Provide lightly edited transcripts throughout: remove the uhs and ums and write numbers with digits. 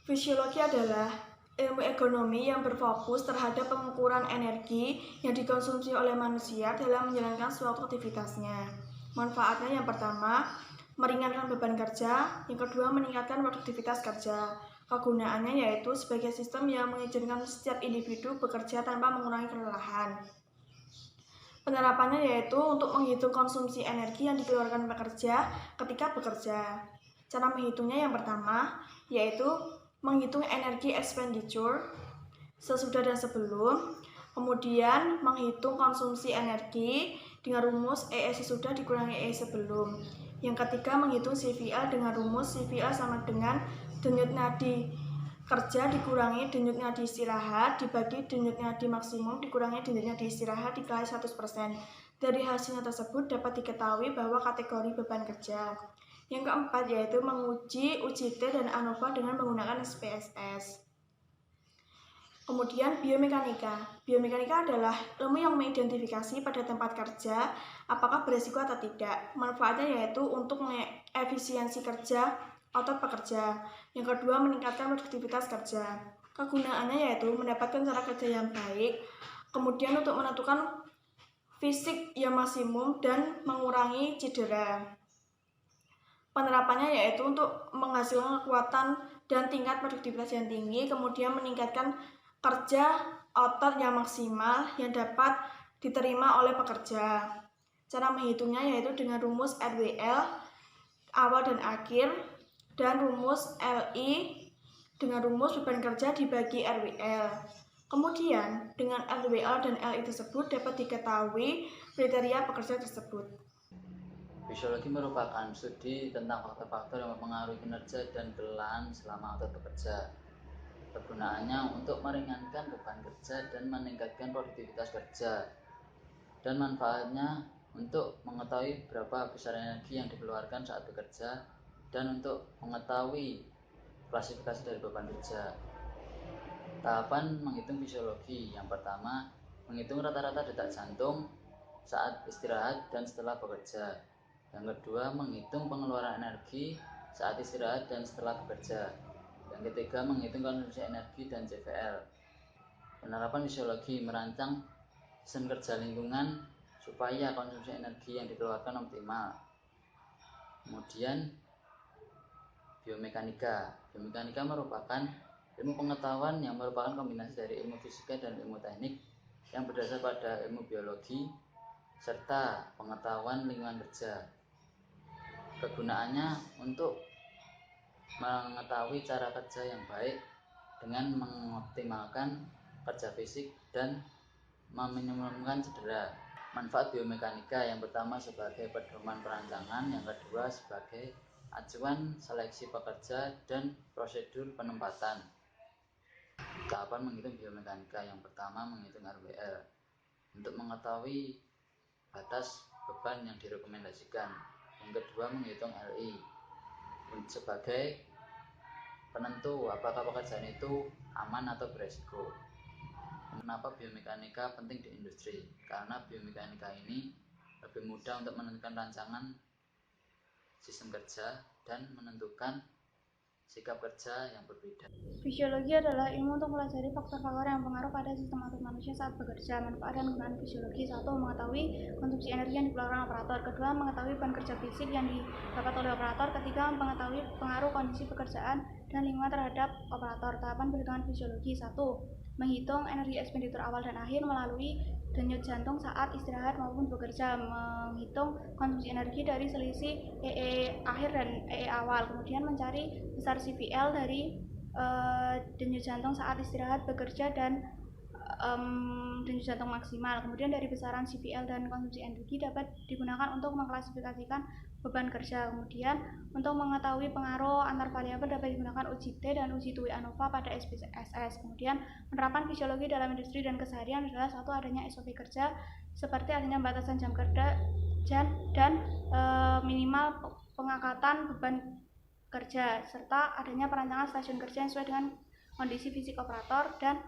Fisiologi adalah ilmu ekonomi yang berfokus terhadap pengukuran energi yang dikonsumsi oleh manusia dalam menjalankan suatu aktivitasnya. Manfaatnya yang pertama, meringankan beban kerja, yang kedua meningkatkan produktivitas kerja. Kegunaannya yaitu sebagai sistem yang mengizinkan setiap individu bekerja tanpa mengurangi kelelahan. Penerapannya yaitu untuk menghitung konsumsi energi yang dikeluarkan pekerja ketika bekerja. Cara menghitungnya yang pertama yaitu menghitung energi expenditure sesudah dan sebelum, kemudian menghitung konsumsi energi dengan rumus EE sesudah dikurangi EE sebelum. Yang ketiga menghitung CVL dengan rumus CVL sama dengan denyut nadi kerja dikurangi denyut nadi istirahat dibagi denyut nadi maksimum dikurangi denyut nadi istirahat dikali 100%. Dari hasilnya tersebut dapat diketahui bahwa kategori beban kerja. Yang keempat yaitu menguji UJT dan ANOVA dengan menggunakan SPSS. Kemudian biomekanika. Biomekanika adalah ilmu yang mengidentifikasi pada tempat kerja apakah beresiko atau tidak. Manfaatnya yaitu untuk mengefisiensi kerja otot pekerja. Yang kedua, meningkatkan produktivitas kerja. Kegunaannya yaitu mendapatkan cara kerja yang baik, kemudian untuk menentukan fisik yang maksimum dan mengurangi cedera. Penerapannya yaitu untuk menghasilkan kekuatan dan tingkat produktivitas yang tinggi, kemudian meningkatkan kerja otot yang maksimal yang dapat diterima oleh pekerja. Cara menghitungnya yaitu dengan rumus RWL awal dan akhir dan rumus LI dengan rumus beban kerja dibagi RWL. Kemudian dengan RWL dan LI tersebut dapat diketahui kriteria pekerja tersebut. Fisiologi merupakan studi tentang faktor-faktor yang mempengaruhi kinerja dan kelelahan selama otot bekerja. Kegunaannya untuk meringankan beban kerja dan meningkatkan produktivitas kerja. Dan manfaatnya untuk mengetahui berapa besar energi yang dikeluarkan saat bekerja dan untuk mengetahui klasifikasi dari beban kerja. Tahapan menghitung fisiologi. Yang pertama, menghitung rata-rata detak jantung saat istirahat dan setelah bekerja. Yang kedua, menghitung pengeluaran energi saat istirahat dan setelah bekerja. Yang ketiga, menghitung konsumsi energi dan CVL. Penerapan fisiologi merancang sistem kerja lingkungan supaya konsumsi energi yang dikeluarkan optimal. Kemudian biomekanika. Biomekanika merupakan ilmu pengetahuan yang merupakan kombinasi dari ilmu fisika dan ilmu teknik yang berdasar pada ilmu biologi serta pengetahuan lingkungan kerja. Kegunaannya untuk mengetahui cara kerja yang baik dengan mengoptimalkan kerja fisik dan meminimumkan cedera. Manfaat biomekanika yang pertama sebagai pedoman perancangan, yang kedua sebagai acuan seleksi pekerja dan prosedur penempatan. Tahapan menghitung biomekanika yang pertama menghitung RWL untuk mengetahui batas beban yang direkomendasikan. Yang kedua menghitung LI sebagai penentu apakah pekerjaan itu aman atau beresiko. Kenapa biomekanika penting di industri? Karena biomekanika ini lebih mudah untuk menentukan rancangan sistem kerja dan menentukan sikap kerja yang berbeda. Fisiologi adalah ilmu untuk mempelajari faktor-faktor yang mempengaruhi pada sistem otot manusia saat bekerja. Manfaat dan gunaan fisiologi: 1. Mengetahui konsumsi energi yang dikeluarkan operator. Kedua, mengetahui beban kerja fisik yang didapat oleh operator. Ketiga, mengetahui pengaruh kondisi pekerjaan dan lingkungan terhadap operator. Tahapan perhitungan fisiologi: 1. Menghitung energi ekspenditur awal dan akhir melalui denyut jantung saat istirahat maupun bekerja. Menghitung konsumsi energi dari selisih EE akhir dan EE awal. Kemudian mencari besar CVL dari denyut jantung saat istirahat, bekerja, dan denyut jantung maksimal. Kemudian dari besaran CVL dan konsumsi energi dapat digunakan untuk mengklasifikasikan beban kerja. Kemudian untuk mengetahui pengaruh antar variabel dapat digunakan UJT dan uji TUI ANOVA pada SPSS. Kemudian penerapan fisiologi dalam industri dan keseharian adalah: 1. Adanya SOP kerja seperti adanya batasan jam kerja dan minimal pengangkatan beban kerja serta adanya perancangan stasiun kerja yang sesuai dengan kondisi fisik operator. Dan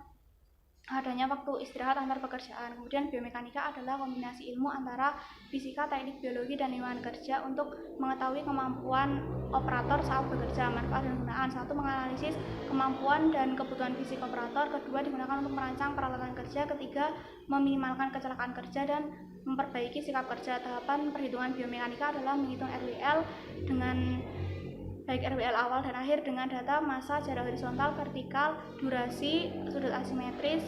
adanya waktu istirahat antar pekerjaan. Kemudian biomekanika adalah kombinasi ilmu antara fisika, teknik, biologi, dan lingkungan kerja untuk mengetahui kemampuan operator saat bekerja. Manfaat dan gunaan: 1. Menganalisis kemampuan dan kebutuhan fisik operator. 2. Digunakan untuk merancang peralatan kerja. 3. Meminimalkan kecelakaan kerja dan memperbaiki sikap kerja. Tahapan perhitungan biomekanika adalah menghitung RWL dengan baik RWL awal dan akhir dengan data massa, jarak horizontal, vertikal, durasi, sudut asimetris,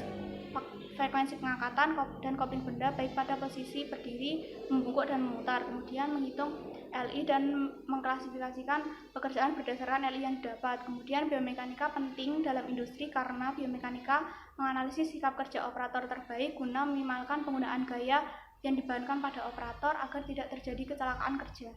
frekuensi pengangkatan, dan kopling benda baik pada posisi berdiri, membungkuk, dan memutar. Kemudian menghitung LI dan mengklasifikasikan pekerjaan berdasarkan LI yang didapat. Kemudian biomekanika penting dalam industri karena biomekanika menganalisis sikap kerja operator terbaik guna meminimalkan penggunaan gaya yang dibebankan pada operator agar tidak terjadi kecelakaan kerja.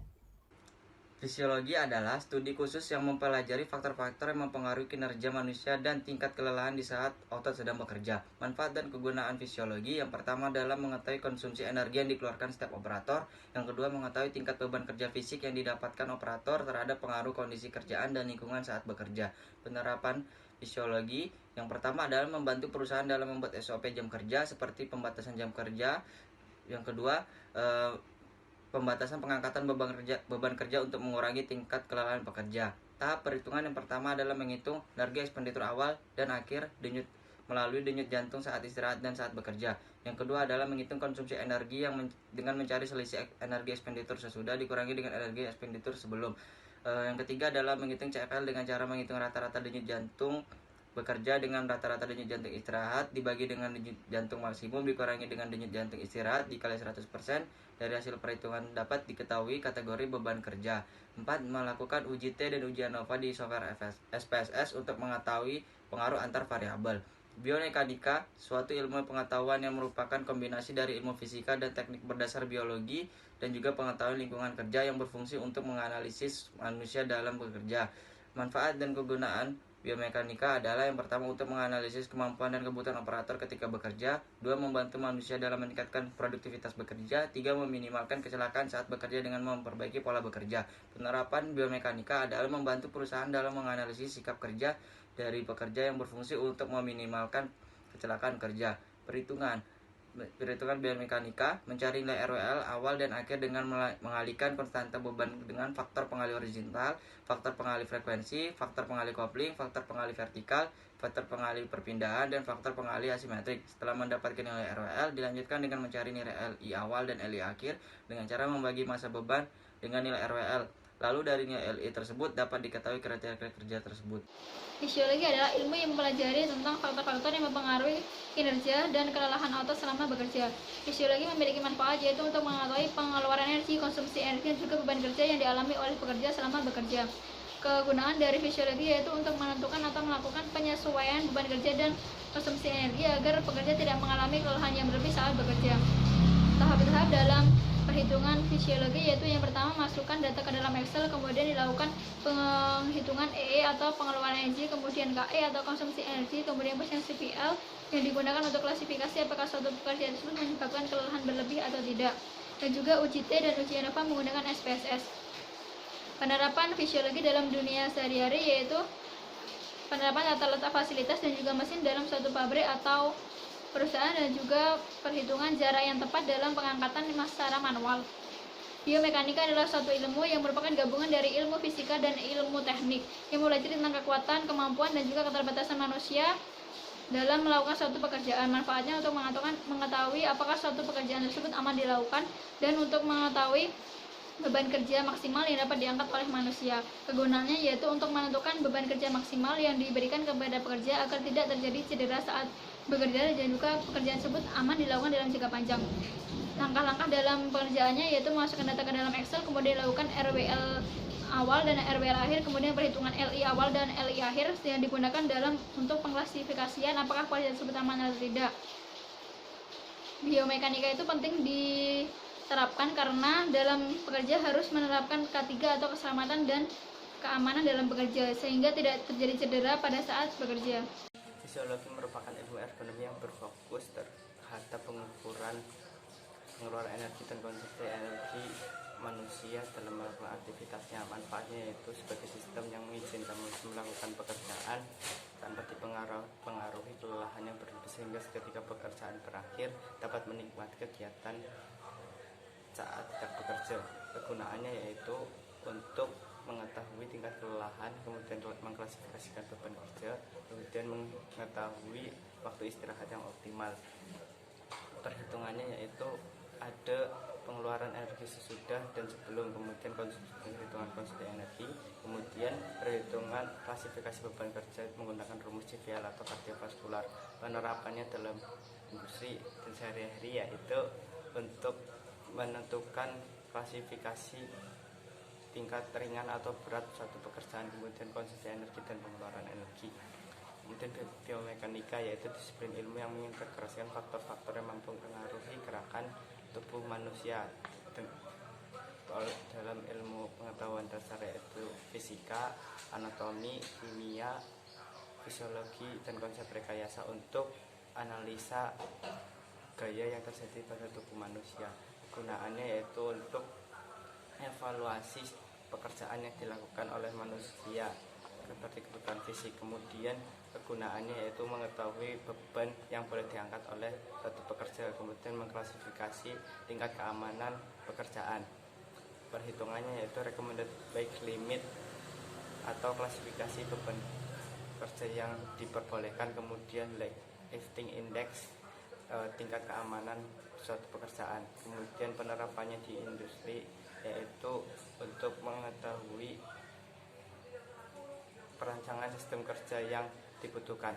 Fisiologi adalah studi khusus yang mempelajari faktor-faktor yang mempengaruhi kinerja manusia dan tingkat kelelahan di saat otot sedang bekerja. Manfaat dan kegunaan fisiologi: yang pertama adalah mengetahui konsumsi energi yang dikeluarkan setiap operator. Yang kedua, mengetahui tingkat beban kerja fisik yang didapatkan operator terhadap pengaruh kondisi kerjaan dan lingkungan saat bekerja. Penerapan fisiologi: yang pertama adalah membantu perusahaan dalam membuat SOP jam kerja seperti pembatasan jam kerja. Yang kedua, pembatasan pengangkatan beban kerja untuk mengurangi tingkat kelelahan pekerja. Tahap perhitungan: yang pertama adalah menghitung energi ekspenditur awal dan akhir melalui denyut jantung saat istirahat dan saat bekerja. Yang kedua adalah menghitung konsumsi energi dengan mencari selisih energi ekspenditur sesudah dikurangi dengan energi ekspenditur sebelum. Yang ketiga adalah menghitung CFL dengan cara menghitung rata-rata denyut jantung bekerja dengan rata-rata denyut jantung istirahat dibagi dengan denyut jantung maksimum dikurangi dengan denyut jantung istirahat dikali 100%. Dari hasil perhitungan dapat diketahui kategori beban kerja. 4. Melakukan uji T dan uji ANOVA di software SPSS untuk mengetahui pengaruh antar variabel. Biomekanika, suatu ilmu pengetahuan yang merupakan kombinasi dari ilmu fisika dan teknik berdasar biologi dan juga pengetahuan lingkungan kerja yang berfungsi untuk menganalisis manusia dalam bekerja. Manfaat dan kegunaan biomekanika adalah: yang pertama, untuk menganalisis kemampuan dan kebutuhan operator ketika bekerja. 2. Membantu manusia dalam meningkatkan produktivitas bekerja. 3. Meminimalkan kecelakaan saat bekerja dengan memperbaiki pola bekerja. Penerapan biomekanika adalah membantu perusahaan dalam menganalisis sikap kerja dari pekerja yang berfungsi untuk meminimalkan kecelakaan kerja. Perhitungan biomekanika: mencari nilai RWL awal dan akhir dengan mengalihkan konstanta beban dengan faktor pengalih horizontal, faktor pengalih frekuensi, faktor pengalih kopling, faktor pengalih vertikal, faktor pengalih perpindahan, dan faktor pengalih asimetrik. Setelah mendapatkan nilai RWL, dilanjutkan dengan mencari nilai LI awal dan LI akhir dengan cara membagi massa beban dengan nilai RWL. Lalu dari nilai LI tersebut dapat diketahui kriteria kerja tersebut. Fisiologi adalah ilmu yang mempelajari tentang faktor-faktor yang mempengaruhi kinerja dan kelelahan otot selama bekerja. Fisiologi memiliki manfaat yaitu untuk mengetahui pengeluaran energi, konsumsi energi, dan juga beban kerja yang dialami oleh pekerja selama bekerja. Kegunaan dari fisiologi yaitu untuk menentukan atau melakukan penyesuaian beban kerja dan konsumsi energi agar pekerja tidak mengalami kelelahan yang berlebih saat bekerja. Tahap-tahap dalam perhitungan fisiologi yaitu: yang pertama, masukkan data ke dalam Excel, kemudian dilakukan penghitungan EE atau pengeluaran energi, kemudian KE atau konsumsi energi, kemudian persen CPL yang digunakan untuk klasifikasi apakah suatu pekerjaan tersebut menyebabkan kelelahan berlebih atau tidak, dan juga uji T dan uji ANOVA menggunakan SPSS. Penerapan fisiologi dalam dunia sehari-hari yaitu penerapan tata letak fasilitas dan juga mesin dalam suatu pabrik atau perusahaan, dan juga perhitungan jarak yang tepat dalam pengangkatan secara manual. Biomekanika adalah suatu ilmu yang merupakan gabungan dari ilmu fisika dan ilmu teknik yang mempelajari tentang kekuatan, kemampuan, dan juga keterbatasan manusia dalam melakukan suatu pekerjaan. Manfaatnya untuk mengetahui apakah suatu pekerjaan tersebut aman dilakukan dan untuk mengetahui beban kerja maksimal yang dapat diangkat oleh manusia. Kegunaannya yaitu untuk menentukan beban kerja maksimal yang diberikan kepada pekerja agar tidak terjadi cedera saat bekerja dan juga pekerjaan tersebut aman dilakukan dalam jangka panjang. Langkah-langkah dalam pekerjaannya yaitu memasukkan data ke dalam Excel, kemudian dilakukan RWL awal dan RWL akhir, kemudian perhitungan LI awal dan LI akhir yang digunakan untuk pengklasifikasian apakah pekerjaan tersebut aman atau tidak. Biomekanika itu penting diterapkan karena dalam pekerja harus menerapkan K3 atau keselamatan dan keamanan dalam bekerja sehingga tidak terjadi cedera pada saat bekerja. Fisiologi merupakan ilmu ergonomi yang berfokus terhadap pengukuran pengeluaran energi dan konsumsi energi manusia dalam melakukan aktivitasnya. Manfaatnya yaitu sebagai sistem yang mengizinkan manusia melakukan pekerjaan tanpa dipengaruhi mempengaruhi kelelahan yang berlebih sehingga ketika pekerjaan berakhir dapat menikmati kegiatan saat tidak bekerja. Kegunaannya yaitu untuk mengetahui tingkat kelelahan, kemudian mengklasifikasikan beban kerja, kemudian mengetahui waktu istirahat yang optimal. Perhitungannya yaitu ada pengeluaran energi sesudah dan sebelum, kemudian perhitungan konsumsi energi, kemudian perhitungan klasifikasi beban kerja menggunakan rumus CVL atau kardiovaskular. Penerapannya dalam industri dan sehari-hari yaitu untuk menentukan klasifikasi tingkat ringan atau berat suatu pekerjaan, kemudian konsumsi energi dan pengeluaran energi. Kemudian biomekanika yaitu disiplin ilmu yang mengintegrasikan faktor-faktor yang mampu mempengaruhi gerakan tubuh manusia dalam ilmu pengetahuan dasar yaitu fisika, anatomi, kimia, fisiologi, dan konsep rekayasa untuk analisa gaya yang terjadi pada tubuh manusia. Kegunaannya yaitu untuk evaluasi pekerjaan yang dilakukan oleh manusia seperti kebutuhan fisik. Kemudian kegunaannya yaitu mengetahui beban yang boleh diangkat oleh satu pekerja, kemudian mengklasifikasi tingkat keamanan pekerjaan. Perhitungannya yaitu recommended weight limit atau klasifikasi beban kerja yang diperbolehkan, kemudian lifting index, tingkat keamanan suatu pekerjaan. Kemudian penerapannya di industri yaitu untuk mengetahui perancangan sistem kerja yang dibutuhkan.